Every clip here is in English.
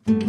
Good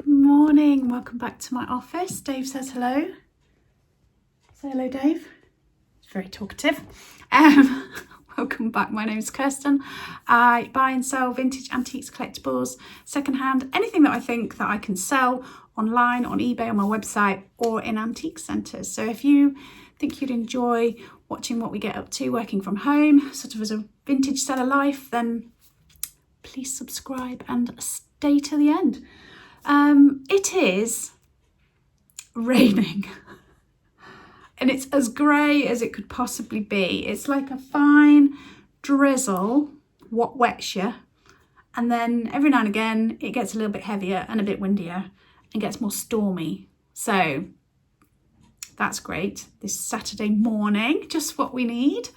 morning, welcome back to my office. Dave says hello. Say hello, Dave. He's very talkative. Welcome back, my name's Kirsten. I buy and sell vintage antiques, collectibles, secondhand, anything that I think that I can sell online, on eBay, on my website, or in antique centres. So if you think you'd enjoy watching what we get up to working from home, sort of as a vintage seller life, then please subscribe and stay to the end. It is raining and it's as grey as it could possibly be. It's like a fine drizzle, what wets you, and then every now and again it gets a little bit heavier and a bit windier and gets more stormy. So that's great. This Saturday morning, just what we need.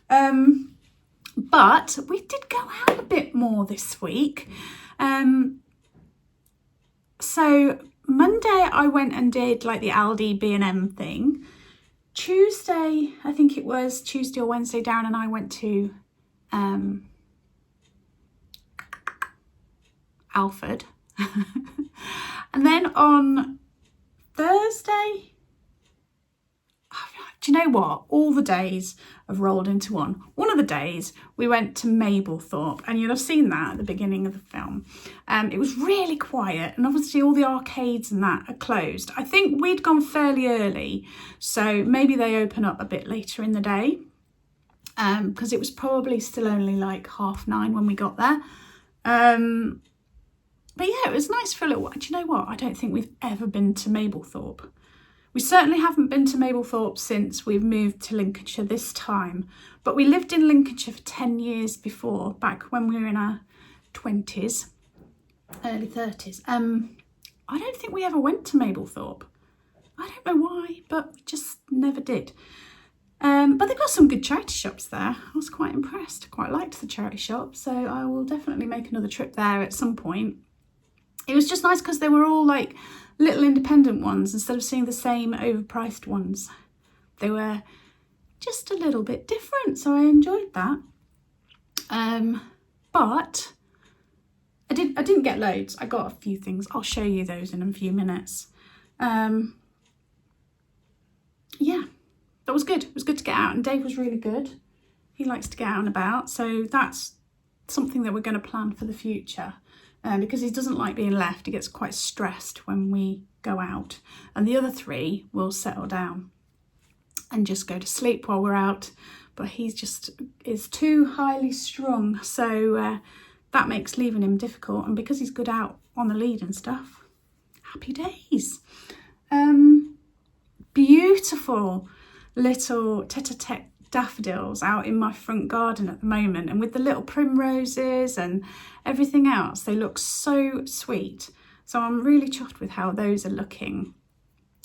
But we did go out a bit more this week. So Monday I went and did like the Aldi B&M thing. Tuesday, I think it was Tuesday or Wednesday, Darren and I went to Alford. And then on Thursday, do you know what? All the days have rolled into one. One of the days we went to Mablethorpe, and you'll have seen that at the beginning of the film. It was really quiet, and obviously all the arcades and that are closed. I think we'd gone fairly early, so maybe they open up a bit later in the day, because it was probably still only like 9:30 when we got there. But yeah, it was nice for a little while. Do you know what? I don't think we've ever been to Mablethorpe. We certainly haven't been to Mablethorpe since we've moved to Lincolnshire this time, but we lived in Lincolnshire for 10 years before, back when we were in our 20s, early 30s. I don't think we ever went to Mablethorpe. I don't know why, but we just never did. But they've got some good charity shops there. I was quite impressed. I quite liked the charity shop, so I will definitely make another trip there at some point. It was just nice because they were all like little independent ones instead of seeing the same overpriced ones. They were just a little bit different, so I enjoyed that. But I didn't get loads. I got a few things. I'll show you those in a few minutes. Yeah, that was good. It was good to get out, and Dave was really good. He likes to get out and about, so that's something that we're going to plan for the future. Because he doesn't like being left. He gets quite stressed when we go out. And the other three will settle down and just go to sleep while we're out. But he just is too highly strung. So that makes leaving him difficult. And because he's good out on the lead and stuff, happy days. beautiful little tete-a-tete daffodils out in my front garden at the moment, and with the little primroses and everything else, they look so sweet. So I'm really chuffed with how those are looking.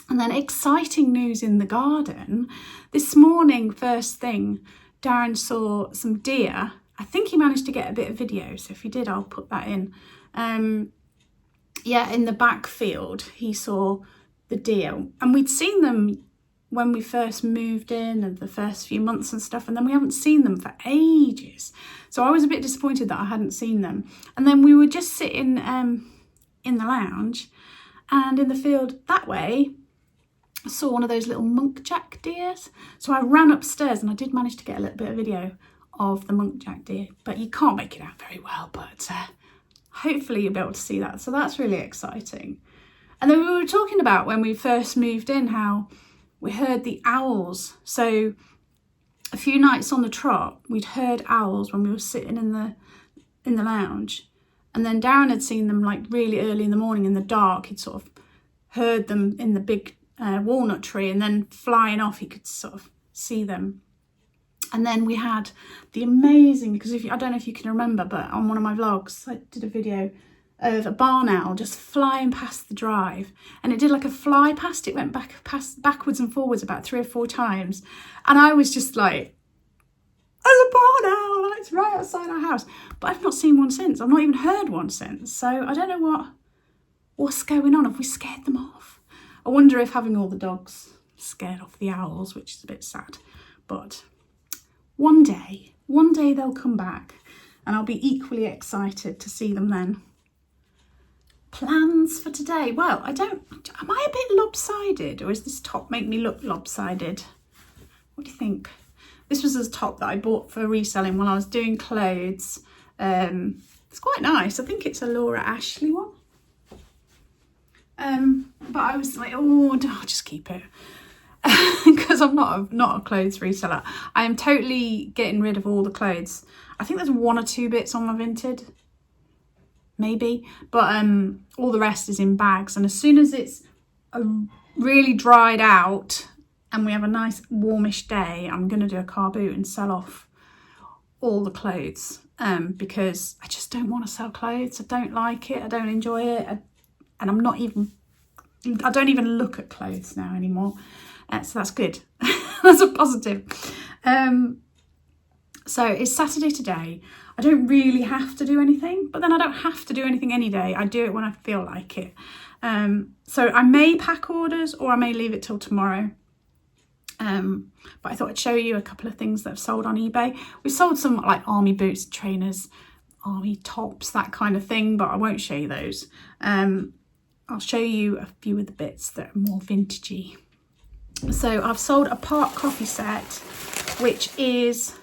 And then exciting news in the garden. This morning, first thing, Darren saw some deer. I think he managed to get a bit of video, so if he did, I'll put that in. Yeah, in the back field, he saw the deer, and we'd seen them when we first moved in and the first few months and stuff, and then we haven't seen them for ages. So I was a bit disappointed that I hadn't seen them. And then we were just sitting in the lounge, and in the field that way, I saw one of those little muntjac deers. So I ran upstairs, and I did manage to get a little bit of video of the muntjac deer, but you can't make it out very well, but hopefully you'll be able to see that. So that's really exciting. And then we were talking about when we first moved in, how we heard the owls. So a few nights on the trot, we'd heard owls when we were sitting in the lounge. And then Darren had seen them like really early in the morning in the dark. He'd sort of heard them in the big walnut tree, and then flying off, he could sort of see them. And then we had the amazing, because I don't know if you can remember, but on one of my vlogs, I did a video of a barn owl just flying past the drive, and it did like a fly past. It went backwards and forwards about 3 or 4 times, and I was just like, there's a barn owl, it's right outside our house. But I've not seen one since. I've not even heard one since. So I don't know what's going on. Have we scared them off? I wonder if having all the dogs scared off the owls, which is a bit sad. But one day they'll come back, and I'll be equally excited to see them then. Plans for today? Well, am I a bit lopsided, or is this top make me look lopsided? What do you think? This was a top that I bought for reselling when I was doing clothes. It's quite nice. I think it's a Laura Ashley one. But I was like, oh, I'll just keep it. Because I'm not a clothes reseller. I am totally getting rid of all the clothes. I think there's 1 or 2 bits on my Vinted, maybe, but all the rest is in bags. And as soon as it's really dried out and we have a nice warmish day, I'm going to do a car boot and sell off all the clothes, because I just don't want to sell clothes. I don't like it. I don't enjoy it. And I don't even look at clothes now anymore. So that's good. That's a positive. So it's Saturday today. I don't really have to do anything, but then I don't have to do anything any day. I do it when I feel like it. So I may pack orders, or I may leave it till tomorrow. But I thought I'd show you a couple of things that have sold on eBay. We sold some like army boots, trainers, army tops, that kind of thing, but I won't show you those. I'll show you a few of the bits that are more vintagey. So I've sold a part coffee set, which is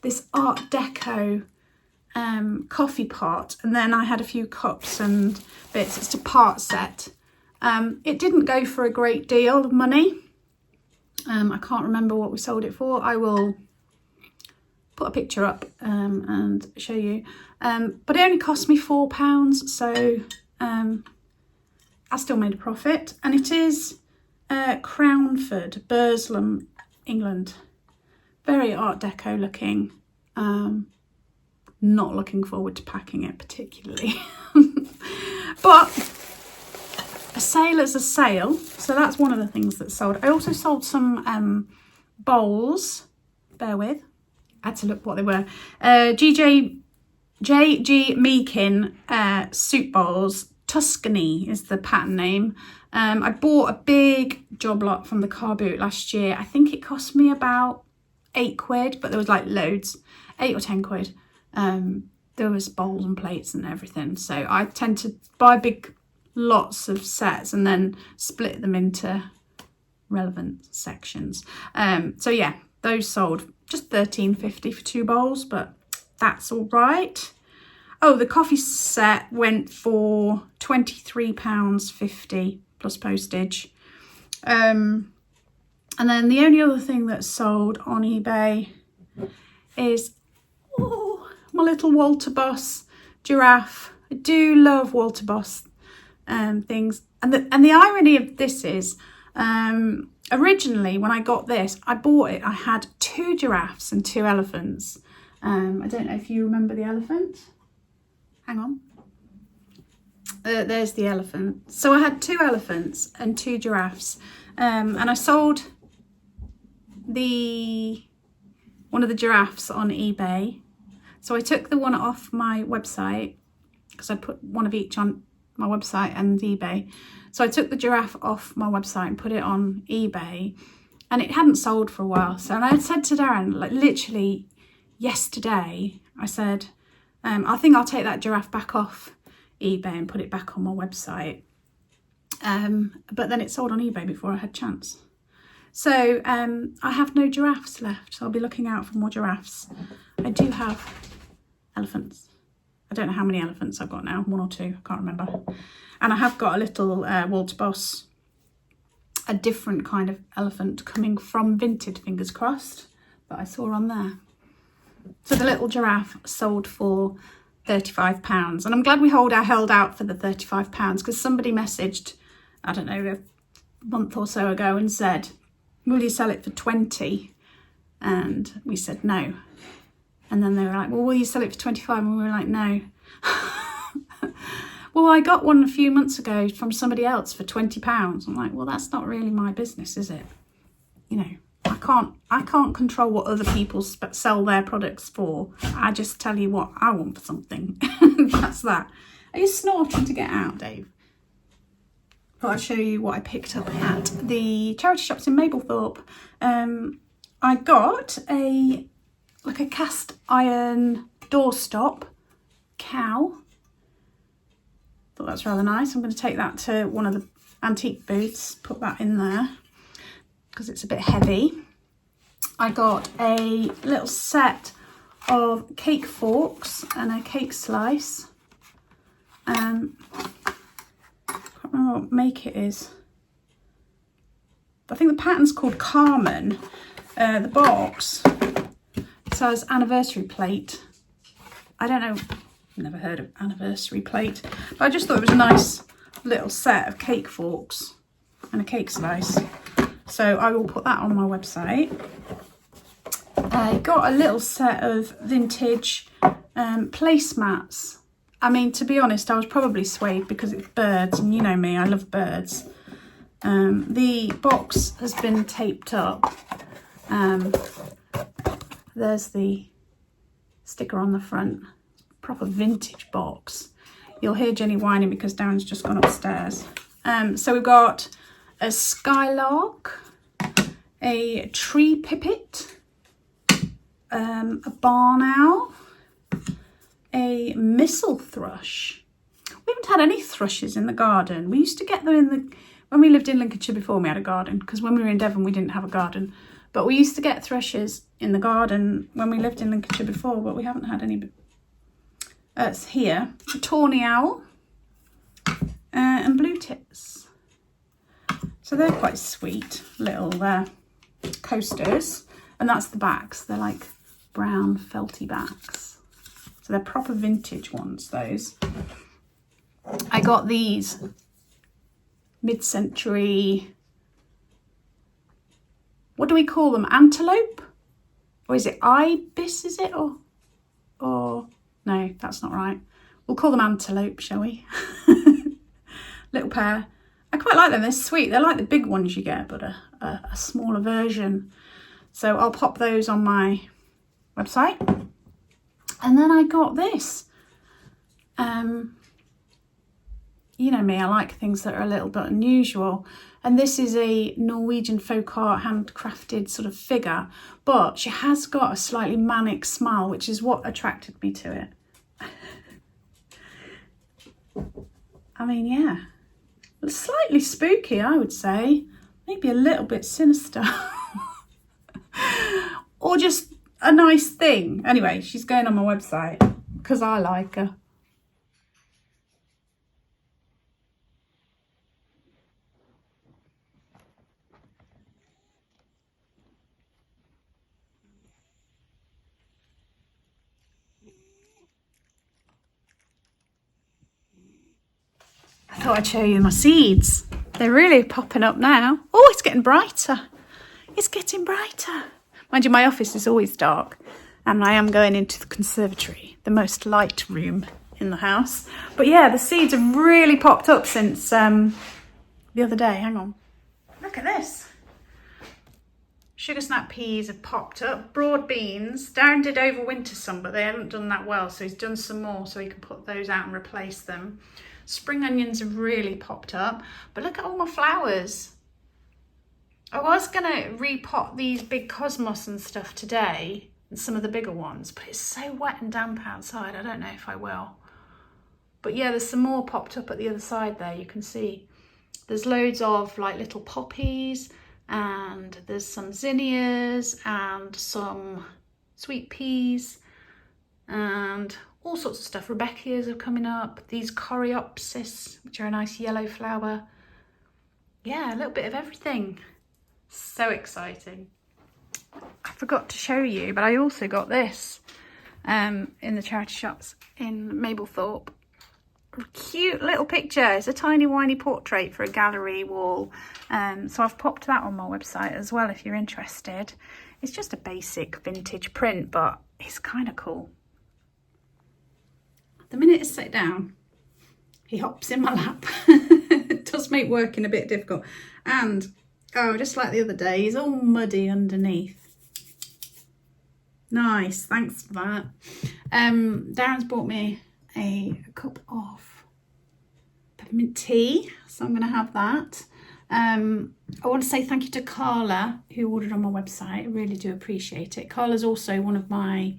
this Art Deco coffee pot, and then I had a few cups and bits. It's a part set. It didn't go for a great deal of money. I can't remember what we sold it for. I will put a picture up and show you. But it only cost me £4, so I still made a profit. And it is Crownford, Burslem, England. Very Art Deco looking. Not looking forward to packing it particularly. But a sale is a sale. So that's one of the things that sold. I also sold some bowls. Bear with. I had to look what they were. J.G. Meakin soup bowls. Tuscany is the pattern name. I bought a big job lot from the car boot last year. I think it cost me about £8, but there was like loads, 8 or 10 quid. There was bowls and plates and everything. So I tend to buy big lots of sets and then split them into relevant sections. So yeah, those sold just £13.50 for 2 bowls, but that's all right. Oh, the coffee set went for £23.50 plus postage. And then the only other thing that's sold on eBay is my little Walter Boss giraffe. I do love Walter Boss things. And the irony of this is Originally, when I got this, I bought it, I had 2 giraffes and 2 elephants. I don't know if you remember the elephant. Hang on. There's the elephant. So I had 2 elephants and 2 giraffes. And I sold one of the giraffes on eBay. So I took the one off my website because I put one of each on my website and eBay. So I took the giraffe off my website and put it on eBay, and it hadn't sold for a while. So I had said to Darren, like literally yesterday, I said, I think I'll take that giraffe back off eBay and put it back on my website. But then it sold on eBay before I had a chance. So I have no giraffes left. So I'll be looking out for more giraffes. I do have elephants. I don't know how many elephants I've got now, 1 or 2, I can't remember. And I have got a little Walter Boss, a different kind of elephant coming from Vinted, fingers crossed, that I saw on there. So the little giraffe sold for £35. And I'm glad we held out for the £35 because somebody messaged, I don't know, a month or so ago and said, will you sell it for 20? And we said no. And then they were like, well, will you sell it for 25? And we were like, no. Well, I got one a few months ago from somebody else for £20. I'm like, well, that's not really my business, is it? You know, I can't control what other people sell their products for. I just tell you what I want for something. That's that. Are you snorting to get out, Dave? Thought I'd show you what I picked up at the charity shops in Mablethorpe. I got a cast iron doorstop cow. Thought that's rather nice. I'm going to take that to one of the antique booths, put that in there because it's a bit heavy. I got a little set of cake forks and a cake slice. I can't remember what make it is. I think the pattern's called Carmen. The box says anniversary plate. I don't know, never heard of anniversary plate, but I just thought it was a nice little set of cake forks and a cake slice. So I will put that on my website. I got a little set of vintage placemats. I mean, to be honest, I was probably swayed because it's birds, and you know me, I love birds. The box has been taped up. There's the sticker on the front. Proper vintage box. You'll hear Jenny whining because Darren's just gone upstairs. So we've got a skylark, a tree pipit, a barn owl, a missel thrush. We haven't had any thrushes in the garden. We used to get them when we lived in Lincolnshire before we had a garden, because when we were in Devon we didn't have a garden. But we used to get thrushes in the garden when we lived in Lincolnshire before, but we haven't had any. It's here. A tawny owl and blue tits. So they're quite sweet little coasters. And that's the backs. They're like brown felty backs. So they're proper vintage ones, those. I got these mid-century, what do we call them? Antelope? Or is it ibis, is it? Or no, that's not right. We'll call them antelope, shall we? Little pair. I quite like them. They're sweet. They're like the big ones you get, but a smaller version. So I'll pop those on my website. And then I got this. You know me, I like things that are a little bit unusual. And this is a Norwegian folk art handcrafted sort of figure, but she has got a slightly manic smile, which is what attracted me to it. I mean, yeah, slightly spooky, I would say. Maybe a little bit sinister. Or just a nice thing. Anyway, she's going on my website because I like her. I thought I'd show you my seeds. They're really popping up now. Oh, it's getting brighter. It's getting brighter. Mind you, my office is always dark, and I am going into the conservatory, the most light room in the house. But yeah, the seeds have really popped up since the other day. Hang on. Look at this. Sugar snap peas have popped up. Broad beans. Darren did overwinter some, but they haven't done that well, so he's done some more so he can put those out and replace them. Spring onions have really popped up. But look at all my flowers. I was going to repot these big cosmos and stuff today, and some of the bigger ones, but it's so wet and damp outside, I don't know if I will. But yeah, there's some more popped up at the other side there, you can see. There's loads of like little poppies, and there's some zinnias and some sweet peas and all sorts of stuff. Rebecca's are coming up, these coreopsis, which are a nice yellow flower. Yeah, a little bit of everything. So exciting. I forgot to show you, but I also got this in the charity shops in Mablethorpe. A cute little picture. It's a tiny whiny portrait for a gallery wall. So I've popped that on my website as well if you're interested. It's just a basic vintage print, but it's kind of cool. The minute it's set down, he hops in my lap. It does make working a bit difficult. And oh, just like the other day, he's all muddy underneath. Nice, thanks for that. Darren's bought me a cup of peppermint tea, so I'm going to have that. I want to say thank you to Carla, who ordered on my website. I really do appreciate it. Carla's also one of my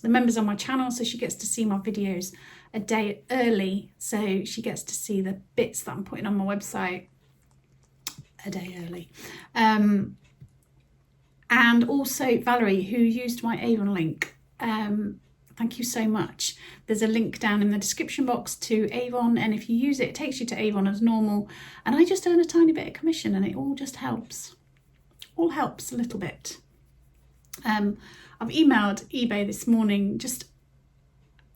the members on my channel, so she gets to see my videos a day early, so she gets to see the bits that I'm putting on my website a day early. And also Valerie, who used my Avon link. Thank you so much. There's a link down in the description box to Avon, and if you use it, it takes you to Avon as normal, and I just earn a tiny bit of commission, and it all just helps. All helps a little bit. I've emailed eBay this morning.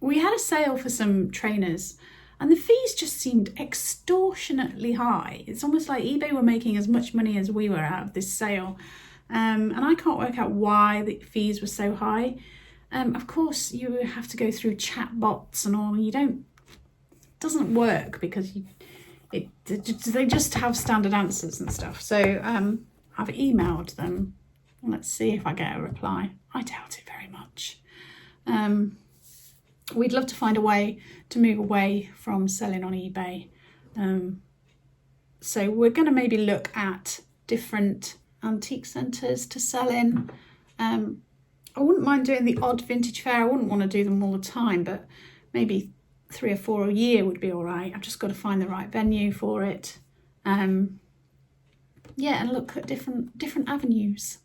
We had a sale for some trainers, and the fees just seemed extortionately high. It's almost like eBay were making as much money as we were out of this sale. And I can't work out why the fees were so high. Of course, you have to go through chat bots and all. It doesn't work because they just have standard answers and stuff. So I've emailed them. Let's see if I get a reply. I doubt it very much. We'd love to find a way to move away from selling on eBay. So we're going to maybe look at different antique centres to sell in. I wouldn't mind doing the odd vintage fair. I wouldn't want to do them all the time, but maybe 3 or 4 a year would be all right. I've just got to find the right venue for it. Yeah, and look at different avenues.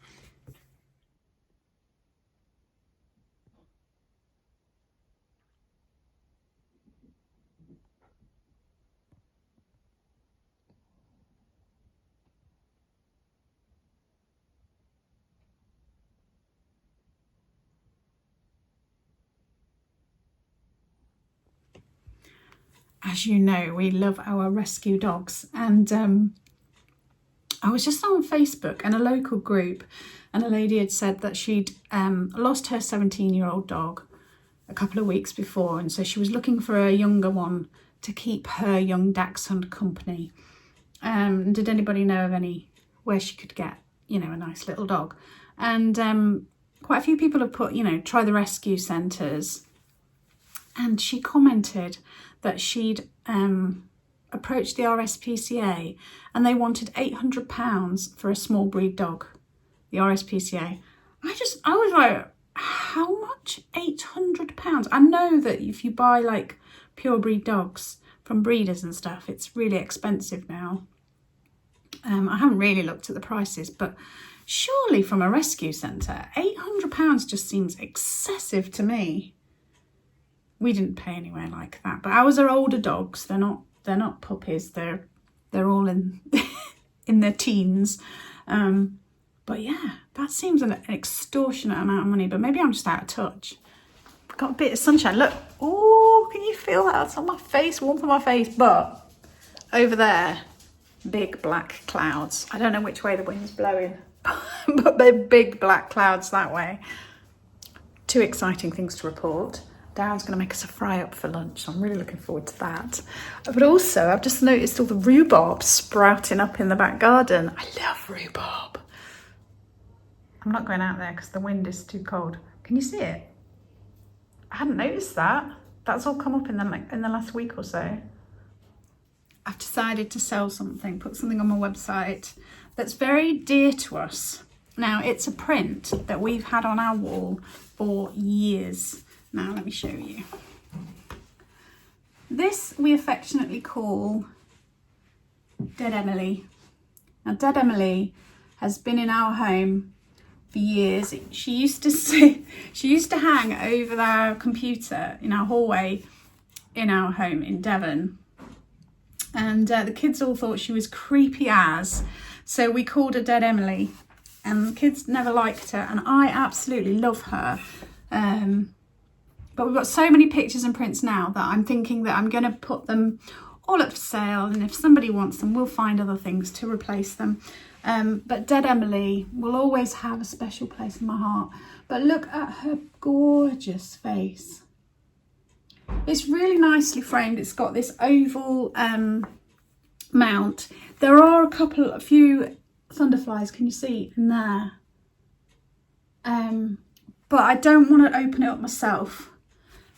As you know, we love our rescue dogs, and I was just on Facebook in a local group, and a lady had said that she'd lost her 17-year-old dog a couple of weeks before, and so she was looking for a younger one to keep her young dachshund company. Did anybody know of where she could get, a nice little dog? And quite a few people have put, try the rescue centres. And she commented that she'd approached the RSPCA and they wanted £800 for a small breed dog, the RSPCA. I was like, how much? £800? I know that if you buy like pure breed dogs from breeders and stuff, it's really expensive now. I haven't really looked at the prices, but surely from a rescue centre, £800 just seems excessive to me. We didn't pay anywhere like that, but ours are older dogs. They're not puppies. They're all in in their teens. But yeah, that seems an extortionate amount of money. But maybe I'm just out of touch. I've got a bit of sunshine. Look, oh, can you feel that? It's on my face, warmth on my face. But over there, big black clouds. I don't know which way the wind's blowing, but they're big black clouds that way. Two exciting things to report. Darren's going to make us a fry up for lunch. So I'm really looking forward to that. But also, I've just noticed all the rhubarb sprouting up in the back garden. I love rhubarb. I'm not going out there because the wind is too cold. Can you see it? I hadn't noticed that. That's all come up in the last week or so. I've decided to sell something, put something on my website that's very dear to us. Now, it's a print that we've had on our wall for years. Now, let me show you. This we affectionately call Dead Emily. Now, Dead Emily has been in our home for years. She used to hang over our computer in our hallway in our home in Devon. And the kids all thought she was creepy as, so we called her Dead Emily. And the kids never liked her, and I absolutely love her. But we've got so many pictures and prints now that I'm thinking that I'm going to put them all up for sale, and if somebody wants them, we'll find other things to replace them. But Dead Emily will always have a special place in my heart. But look at her gorgeous face. It's really nicely framed. It's got this oval mount. There are a few thunderflies, can you see in there? But I don't want to open it up myself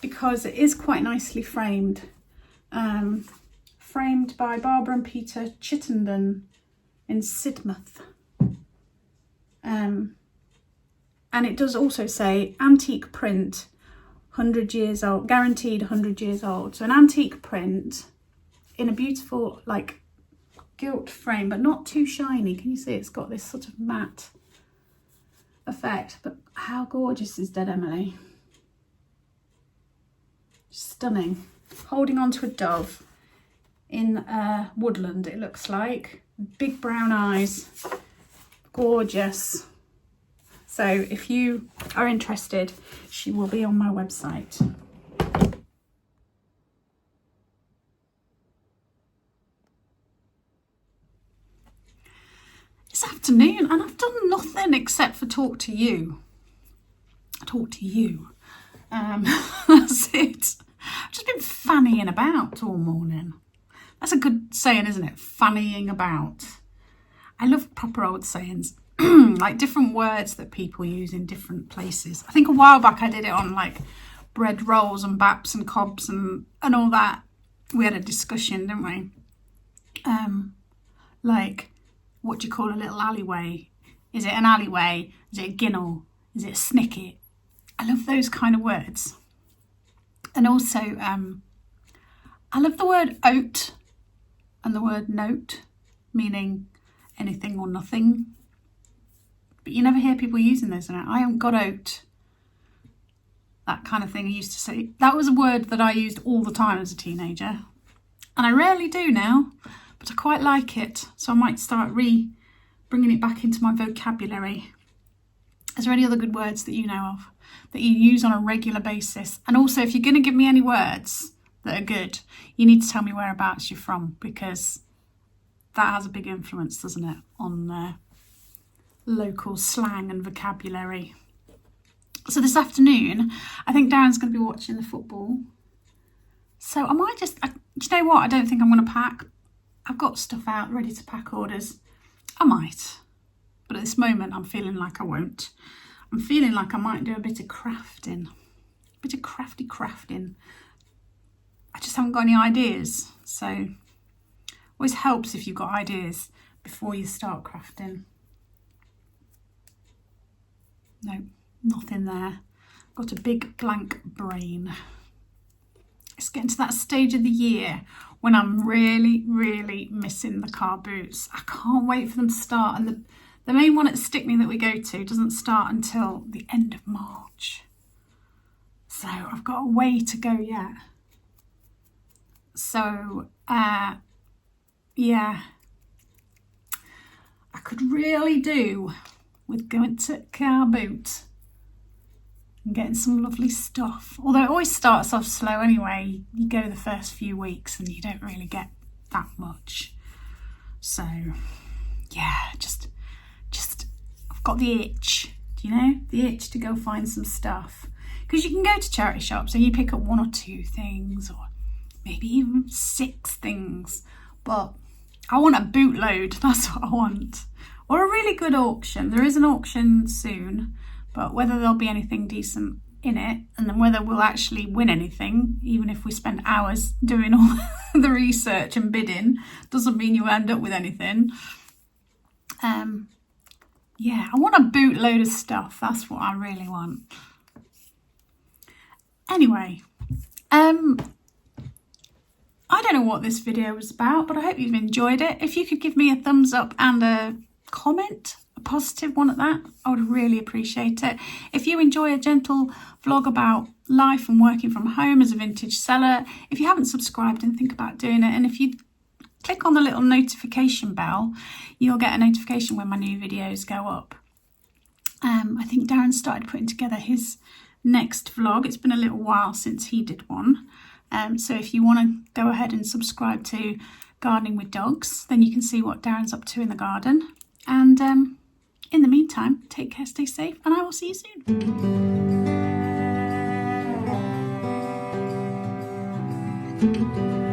because it is quite nicely framed. Framed by Barbara and Peter Chittenden in Sidmouth. And it does also say antique print, 100 years old, guaranteed 100 years old. So an antique print in a beautiful, like, gilt frame, but not too shiny. Can you see it's got this sort of matte effect? But how gorgeous is Dead Emily? Stunning. Holding on to a dove in woodland, it looks like. Big brown eyes. Gorgeous. So if you are interested, she will be on my website. This afternoon, and I've done nothing except for talk to you. That's it. I've just been fannying about all morning. That's a good saying, isn't it? Fannying about. I love proper old sayings. Like different words that people use in different places. I think a while back I did it on like bread rolls and baps and cobs and all that. We had a discussion, didn't we? Like, what do you call a little alleyway? Is it an alleyway? Is it a ginnel? Is it a snicket? I love those kind of words. And also, I love the word oat and the word note, meaning anything or nothing. But you never hear people using those. I haven't got oat. That kind of thing I used to say. That was a word that I used all the time as a teenager. And I rarely do now, but I quite like it. So I might start bringing it back into my vocabulary. Is there any other good words that you know of that you use on a regular basis? And also, if you're going to give me any words that are good, you need to tell me whereabouts you're from, because that has a big influence, doesn't it, on local slang and vocabulary. So this afternoon, I think Darren's going to be watching the football. So I might do you know what? I don't think I'm going to pack. I've got stuff out ready to pack orders. I might. But at this moment, I'm feeling like I won't. I'm feeling like I might do a bit of crafting. A bit of crafting. I just haven't got any ideas. So always helps if you've got ideas before you start crafting. No, nothing there. Got a big blank brain. It's getting to that stage of the year when I'm really, really missing the car boots. I can't wait for them to start. And the main one at Stickney that we go to doesn't start until the end of March. So I've got a way to go yet. So, yeah. I could really do with going to car boot and getting some lovely stuff. Although it always starts off slow anyway. You go the first few weeks and you don't really get that much. So yeah, just I've got the itch, do you know, the itch to go find some stuff. Because you can go to charity shops and you pick up 1 or 2 things, or maybe even 6 things, but I want a bootload, that's what I want. Or a really good auction. There is an auction soon, but whether there'll be anything decent in it, and then whether we'll actually win anything, even if we spend hours doing all the research and bidding, doesn't mean you end up with anything. Yeah, I want a bootload of stuff. That's what I really want. Anyway, I don't know what this video was about, but I hope you've enjoyed it. If you could give me a thumbs up and a comment, a positive one at that, I would really appreciate it. If you enjoy a gentle vlog about life and working from home as a vintage seller, if you haven't subscribed, and think about doing it, and if you click on the little notification bell, you'll get a notification when my new videos go up. I think Darren started putting together his next vlog. It's been a little while since he did one. So if you want to go ahead and subscribe to Gardening with Dogs, then you can see what Darren's up to in the garden. And in the meantime, take care, stay safe, and I will see you soon.